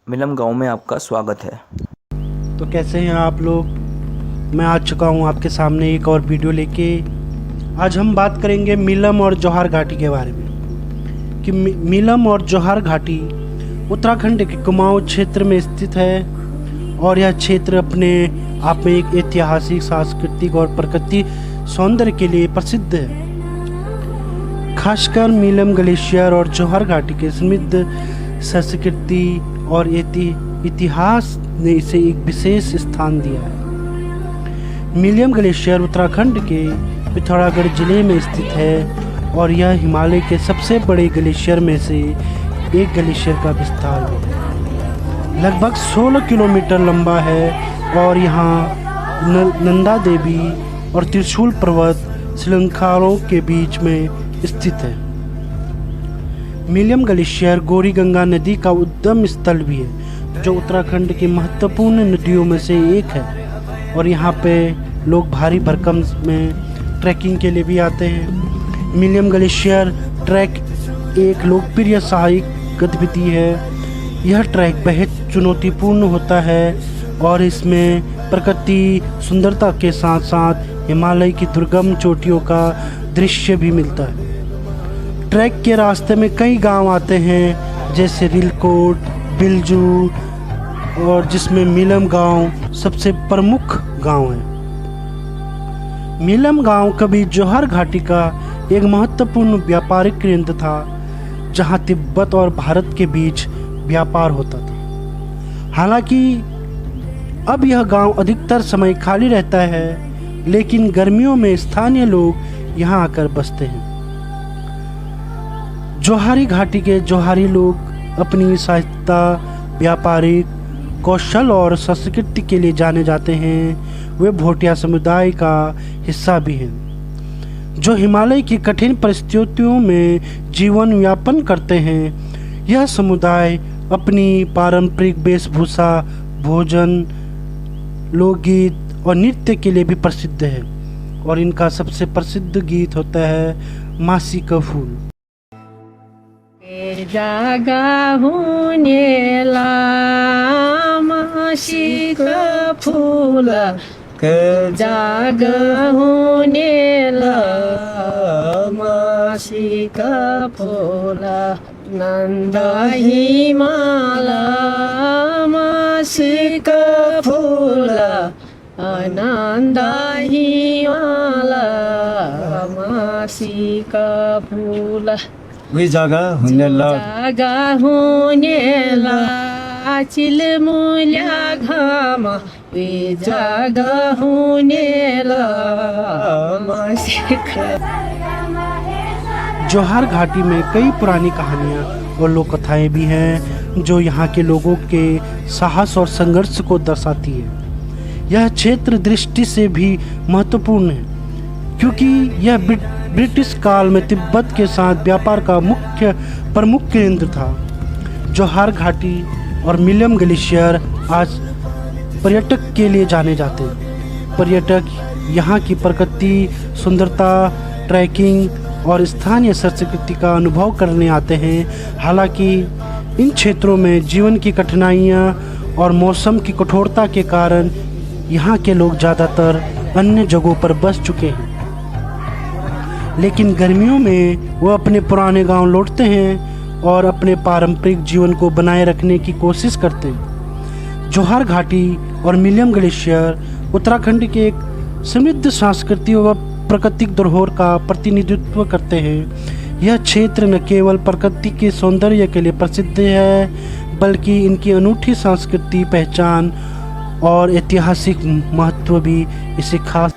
मिलम गांव में आपका स्वागत है। तो कैसे हैं आप लोग। मैं आ चुका हूं आपके सामने एक और वीडियो लेके। आज हम बात करेंगे मिलम और जौहर घाटी के बारे में कि मिलम और जौहर घाटी उत्तराखंड के कुमाऊं क्षेत्र में स्थित है और यह क्षेत्र अपने आप में एक ऐतिहासिक, सांस्कृतिक और प्राकृतिक सौंदर्य के लिए प्रसिद्ध है। खासकर मिलम ग्लेशियर और जौहर घाटी के समृद्ध संस्कृति और इतिहास ने इसे एक विशेष स्थान दिया है। मिलम ग्लेशियर उत्तराखंड के पिथौरागढ़ जिले में स्थित है और यह हिमालय के सबसे बड़े ग्लेशियर में से एक ग्लेशियर का विस्तार है। लगभग 16 किलोमीटर लंबा है और यहाँ नंदा देवी और त्रिशूल पर्वत श्रृंखलाओं के बीच में स्थित है। मिलम ग्लेशियर गौरी गंगा नदी का उद्गम स्थल भी है, जो उत्तराखंड की महत्वपूर्ण नदियों में से एक है और यहाँ पे लोग भारी भरकम में ट्रैकिंग के लिए भी आते हैं। मिलम ग्लेशियर ट्रैक एक लोकप्रिय साहसिक गतिविधि है। यह ट्रैक बेहद चुनौतीपूर्ण होता है और इसमें प्रकृति सुंदरता के साथ साथ हिमालय की दुर्गम चोटियों का दृश्य भी मिलता है। ट्रैक के रास्ते में कई गांव आते हैं जैसे रिलकोट, बिलजू और जिसमें मिलम गांव सबसे प्रमुख गांव है। मिलम गांव कभी जौहर घाटी का एक महत्वपूर्ण व्यापारिक केंद्र था, जहां तिब्बत और भारत के बीच व्यापार होता था। हालांकि अब यह गांव अधिकतर समय खाली रहता है, लेकिन गर्मियों में स्थानीय लोग यहां आकर बसते हैं। जौहरी घाटी के जौहरी लोग अपनी साहित्यता, व्यापारिक कौशल और संस्कृति के लिए जाने जाते हैं। वे भोटिया समुदाय का हिस्सा भी हैं, जो हिमालय की कठिन परिस्थितियों में जीवन यापन करते हैं। यह समुदाय अपनी पारंपरिक वेशभूषा, भोजन, लोकगीत और नृत्य के लिए भी प्रसिद्ध है और इनका सबसे प्रसिद्ध गीत होता है मासी का फूल। जागा हुनेला मासी का फूल, जागा हुनेला मासी का फूल, नंदा हिमाला मासी का फूल, नंदा हिमाला मासी का फूल। वे जागा हुनेला चिलमुल्या घाम, वे जागा हुनेला जौहर घाटी में कई पुरानी कहानियाँ और लोक कथाएँ भी हैं, जो यहाँ के लोगों के साहस और संघर्ष को दर्शाती है। यह क्षेत्र दृष्टि से भी महत्वपूर्ण है, क्योंकि यह ब्रिटिश काल में तिब्बत के साथ व्यापार का प्रमुख केंद्र था। जौहर घाटी और मिलम ग्लेशियर आज पर्यटक के लिए जाने जाते हैं। पर्यटक यहाँ की प्रकृति सुंदरता, ट्रैकिंग और स्थानीय संस्कृति का अनुभव करने आते हैं। हालांकि इन क्षेत्रों में जीवन की कठिनाइयाँ और मौसम की कठोरता के कारण यहाँ के लोग ज़्यादातर अन्य जगहों पर बस चुके हैं, लेकिन गर्मियों में वो अपने पुराने गांव लौटते हैं और अपने पारंपरिक जीवन को बनाए रखने की कोशिश करते हैं। जौहर घाटी और मिलम ग्लेशियर उत्तराखंड के एक समृद्ध सांस्कृतिक व प्राकृतिक धरोहर का प्रतिनिधित्व करते हैं। यह क्षेत्र न केवल प्रकृति के सौंदर्य के लिए प्रसिद्ध है, बल्कि इनकी अनूठी सांस्कृतिक पहचान और ऐतिहासिक महत्व भी इसे खास